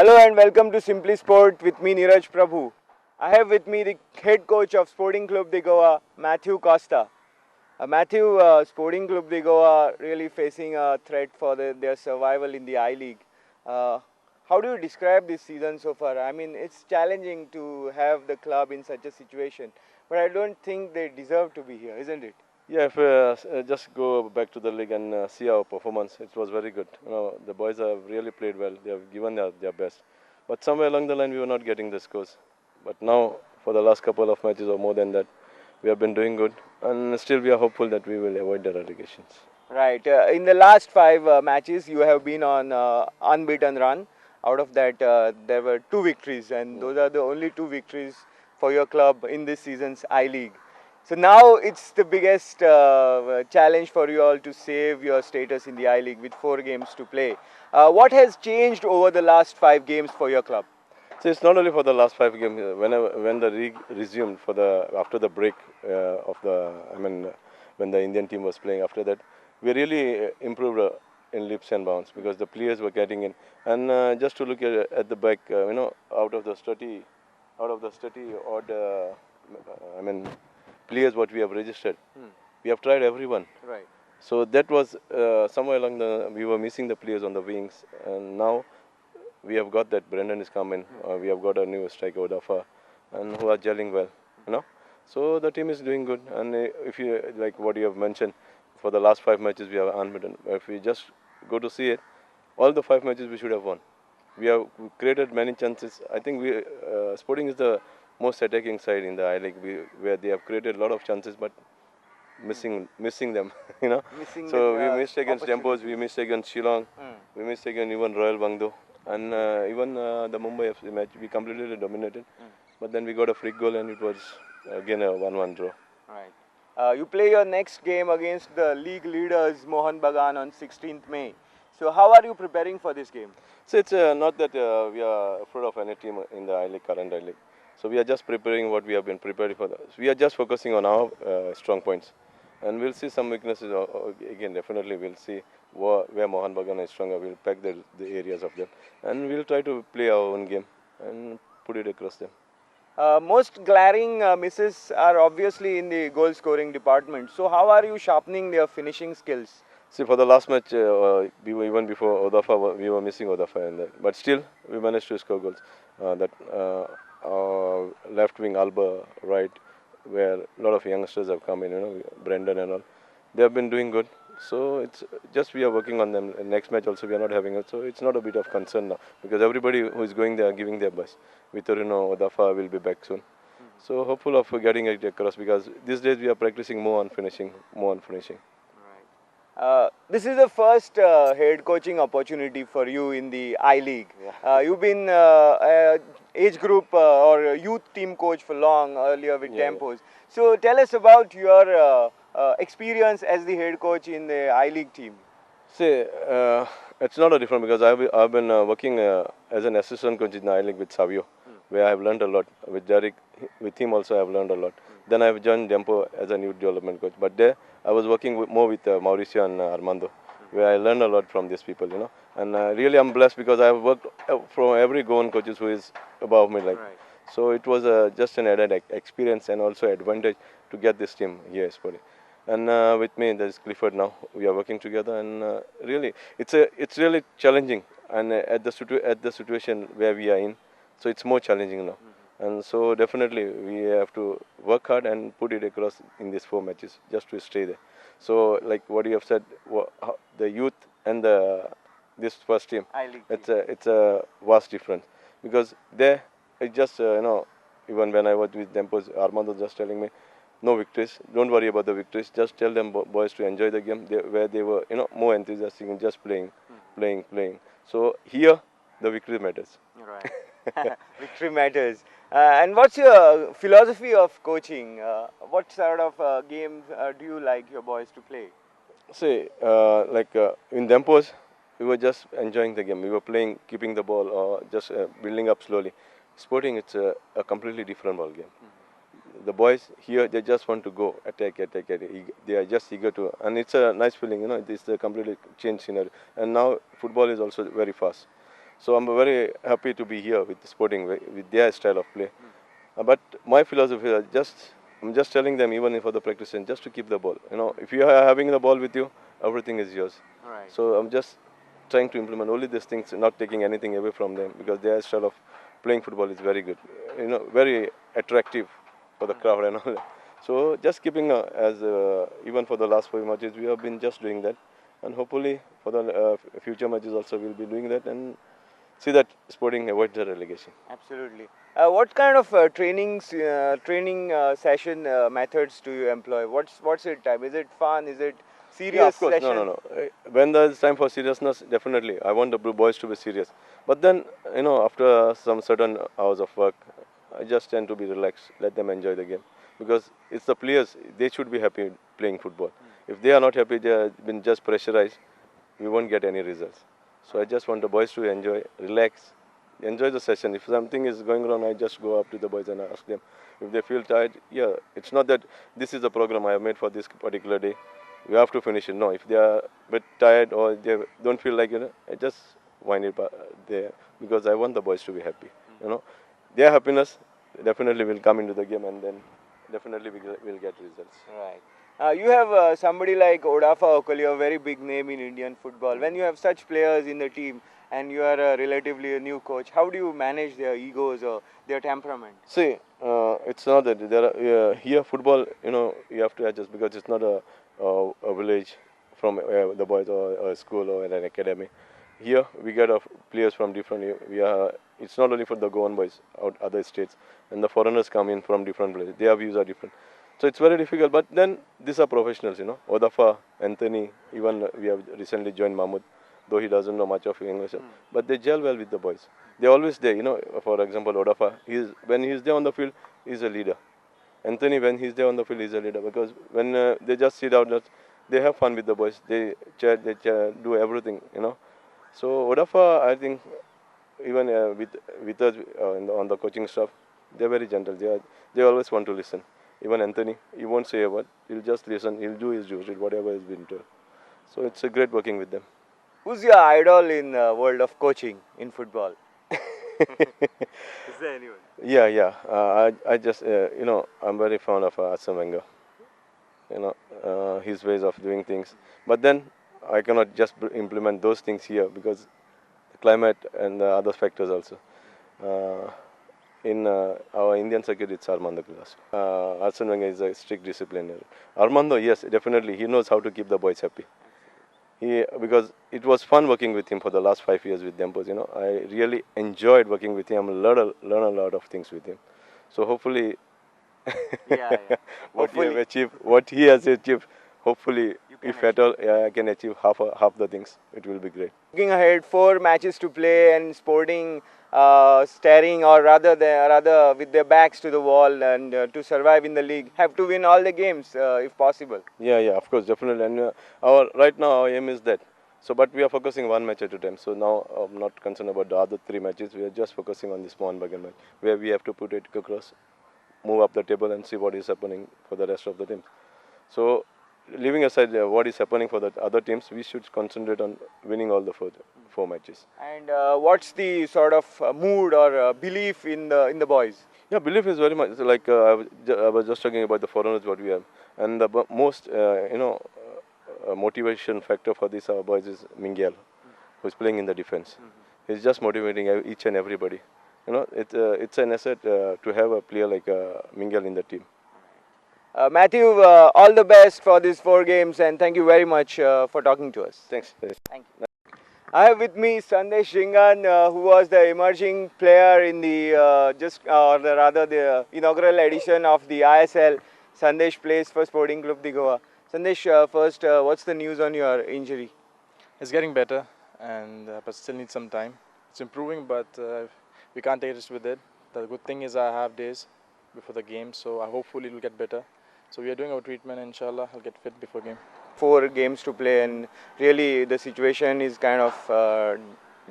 Hello and welcome to Simply Sport with me Neeraj Prabhu. I have with me the head coach of Sporting Club de Goa, Matthew Costa. Matthew, Sporting Club de Goa really facing a threat for their survival in the I League. Uh, how do you describe this season so far? I mean, it's challenging to have the club in such a situation, but I don't think they deserve to be here, isn't it? Yeah, if just go back to the league and see our performance, it was very good. The boys have really played well. They have given their best. But somewhere along the line, we were not getting the scores. But now, for the last couple of matches or more than that, we have been doing good. And still, we are hopeful that we will avoid the relegations. Right. In the last five matches, you have been on unbeaten run. Out of that, there were two victories, and those are the only two victories for your club in this season's I League. So now it's the biggest challenge for you all to save your status in the I League with 4 games to play. What has changed over the last 5 games for your club? So it's not only for the last 5 games. When the league resumed for the after the break of the, when the Indian team was playing after that, we really improved in leaps and bounds because the players were getting in. And just to look at the back, out of the 30 odd, players what we have registered, we have tried everyone. Right. So that was somewhere along the we were missing the players on the wings, and now we have got that Brendan is coming. We have got a new striker Odafa, and who are gelling well. You know, so the team is doing good. And if you like what you have mentioned, for the last 5 matches we have unbeaten. If we just go to see it, all the 5 matches we should have won. We have created many chances. I think Sporting is the most attacking side in the I League, where they have created a lot of chances, but missing them. you know. Missing So we the missed against Tempos, we missed against Shillong, Mm. we missed against even Royal Bangdo, and even the Mumbai FC match we completely dominated. But then we got a free goal and it was again a 1-1 draw. Right. You play your next game against the league leaders Mohan Bagan on 16th May. So how are you preparing for this game? So it's not that we are afraid of any team in the I League, current I League. So we are just preparing what we have been preparing for. We are just focusing on our strong points, and we'll see some weaknesses. Again, definitely we'll see where Mohan Bagan is stronger. We'll pack the areas of them, and we'll try to play our own game and put it across them. Most glaring misses are obviously in the goal scoring department. So how are you sharpening their finishing skills? See, for the last match, we were, even before Odafa, we were missing Odafa, but still we managed to score goals. That left wing Alba, right, where a lot of youngsters have come in, Brendan and all. They have been doing good. So it's just we are working on them. Next match also we are not having it, so it's not a bit of concern now because everybody who is going there are giving their best. Vitorino, Odafa will be back soon. So hopeful of getting it across because these days we are practicing more on finishing, more on finishing. This is the first head coaching opportunity for you in the I League. You've been age group or youth team coach for long earlier with Yeah, Tempos. So tell us about your experience as the head coach in the I League team. See, it's not a different because I've been working as an assistant coach in the I League with Savio, where I have learned a lot. With Derek, with him also I have learned a lot. Then I've joined Dempo as a youth development coach. But there I was working more with Mauricio and Armando, where I learned a lot from these people. And really I'm blessed because I have worked from every Goan coaches who is above me. So it was just an added experience and also advantage to get this team here, Espoli. And with me, there's Clifford now. We are working together, and really, it's really challenging. And at the situation where we are in, so it's more challenging now. And so definitely we have to work hard and put it across in these 4 matches just to stay there. So like what you have said, the youth and this first team, I League it's a vast difference because there it just even when I was with them, Armando just telling me no victories. Don't worry about the victories. Just tell them boys to enjoy the game where they were, more enthusiastic in just playing. So here, the victory matters. Right. Victory matters. And what's your philosophy of coaching? What sort of games do you like your boys to play? See, in Dempos, we were just enjoying the game. We were playing, keeping the ball, or just building up slowly. Sporting, it's a completely different ball game. The boys here, they just want to go attack. They are just eager to, and it's a nice feeling. It's a completely changed scenario. And now football is also very fast. So I'm very happy to be here with Sporting, with their style of play. But my philosophy is I'm just telling them, even for the practice, just to keep the ball. If you are having the ball with you, everything is yours. Right. So I'm just trying to implement only these things, not taking anything away from them, because their style of playing football is very good. Very attractive for the crowd and all that. So just keeping as even for the last 5 matches, we have been just doing that, and hopefully for the future matches also we'll be doing that and see that Sporting avoids the relegation. Absolutely. What kind of training session methods do you employ? What's it type? Is it fun? Is it serious Yeah, of course. session? No. When there's time for seriousness, definitely. I want the blue boys to be serious. But then, after some certain hours of work, I just tend to be relaxed, let them enjoy the game. Because it's the players, they should be happy playing football. If they are not happy, they have been just pressurized, we won't get any results. So I just want the boys to enjoy, relax, enjoy the session. If something is going wrong, I just go up to the boys and ask them. If they feel tired, yeah, it's not that this is the program I have made for this particular day. We have to finish it. No, if they are a bit tired or they don't feel like I just wind it there because I want the boys to be happy. Their happiness definitely will come into the game, and then definitely we'll get results. Right. You have somebody like Odafa Okoli, a very big name in Indian football. When you have such players in the team and you are relatively a new coach, how do you manage their egos or their temperament? See, it's not that there are, here football. You have to adjust because it's not a village from the boys or a school or an academy. Here we get players from different. It's not only for the Goan boys out other states, and the foreigners come in from different places. Their views are different, so it's very difficult. But then these are professionals, Odafa, Anthony, even we have recently joined Mahmood, though he doesn't know much of English, but they gel well with the boys. They're always there, For example, Odafa, when he's there on the field, he's a leader. Anthony, when he's there on the field, he's a leader because when they just sit out, they have fun with the boys. They chat, do everything. So Odafa, I think, even with us on the coaching staff, they're very gentle. They always want to listen. Even Anthony, he won't say a word. He'll just listen. He'll do his duty, whatever has been told. So it's a great working with them. Who's your idol in the world of coaching in football? Is there anyone? Yeah. I just, I'm very fond of Arsene Wenger. His ways of doing things. But then I cannot just implement those things here because the climate and the other factors also. In our Indian circuit, it's Armando Glass. Arsene Wenger is a strict disciplinarian. Armando, yes, definitely, he knows how to keep the boys happy. Because it was fun working with him for the last 5 years with Dempos. I really enjoyed working with him. Learn a lot of things with him. So hopefully, Yeah. what he has achieved, hopefully, if at all I can achieve half the things, it will be great. Looking ahead, 4 matches to play and Sporting staring or rather with their backs to the wall and to survive in the league have to win all the games if possible. Yeah, of course, definitely. And right now our aim is that. So, but we are focusing one match at a time. So now I'm not concerned about the other 3 matches. We are just focusing on this Mohanbagan match, where we have to put it across, move up the table, and see what is happening for the rest of the teams. So, leaving aside what is happening for the other teams, we should concentrate on winning all the four matches. And what's the sort of mood or belief in the boys? Yeah, belief is very much like I was just talking about the foreigners what we have, and the most motivation factor for these boys is Mingyal, who's playing in the defense. He's just motivating each and everybody. It's an asset to have a player like Mingyal in the team. Matthew, all the best for these 4 games and thank you very much for talking to us. Thanks. Thank you. I have with me Sandesh Ringan, who was the emerging player in the the inaugural edition of the ISL. Sandesh plays for Sporting Club de Goa. Sandesh, first, what's the news on your injury? It's getting better, but still needs some time. It's improving, but we can't take risks with it. The good thing is I have days before the game, so hopefully it will get better. So we are doing our treatment, and inshallah I'll get fit before game. 4 games to play, and really the situation is kind of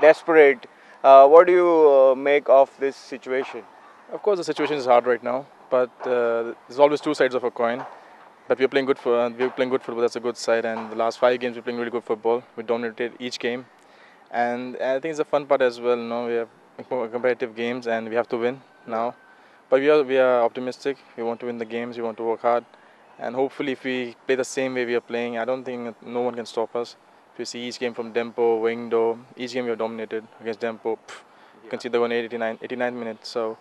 desperate. What do you make of this situation? Of course, the situation is hard right now, but there's always 2 sides of a coin. But we're playing good football. That's a good side. And the last 5 games we're playing really good football. We dominated each game, And I think it's the fun part as well. We have competitive games and we have to win now. But we are optimistic. We want to win the games. We want to work hard, and hopefully, if we play the same way we are playing, I don't think that no one can stop us. If you see each game from Dempo, Wingdo, each game we are dominated against Dempo. You can see they won 89th minute. So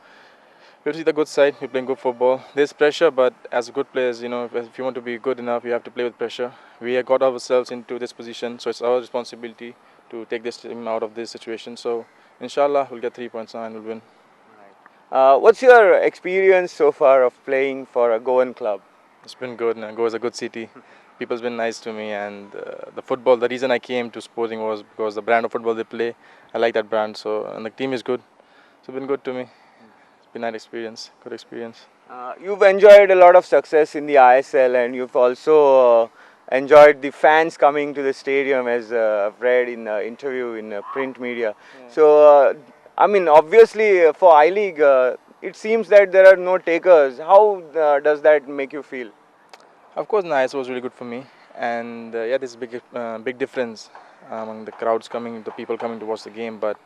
we'll see the good side. We're playing good football. There's pressure, but as good players, if you want to be good enough, you have to play with pressure. We have got ourselves into this position, so it's our responsibility to take this team out of this situation. So, inshallah, we'll get 3 points now and we'll win. What's your experience so far of playing for a Goan club? It's been good. Goa is a good city. People's been nice to me, and the football. The reason I came to Sporting was because the brand of football they play. I like that brand. So, and the team is good. So, it's been good to me. It's been a nice experience. Good experience. You've enjoyed a lot of success in the ISL, and you've also enjoyed the fans coming to the stadium, as I've read in the interview in print media. So, I mean, obviously for I League, it seems that there are no takers. How does that make you feel? Of course, nice was really good for me, and yeah, there's a big difference among the crowds coming, the people coming to watch the game. But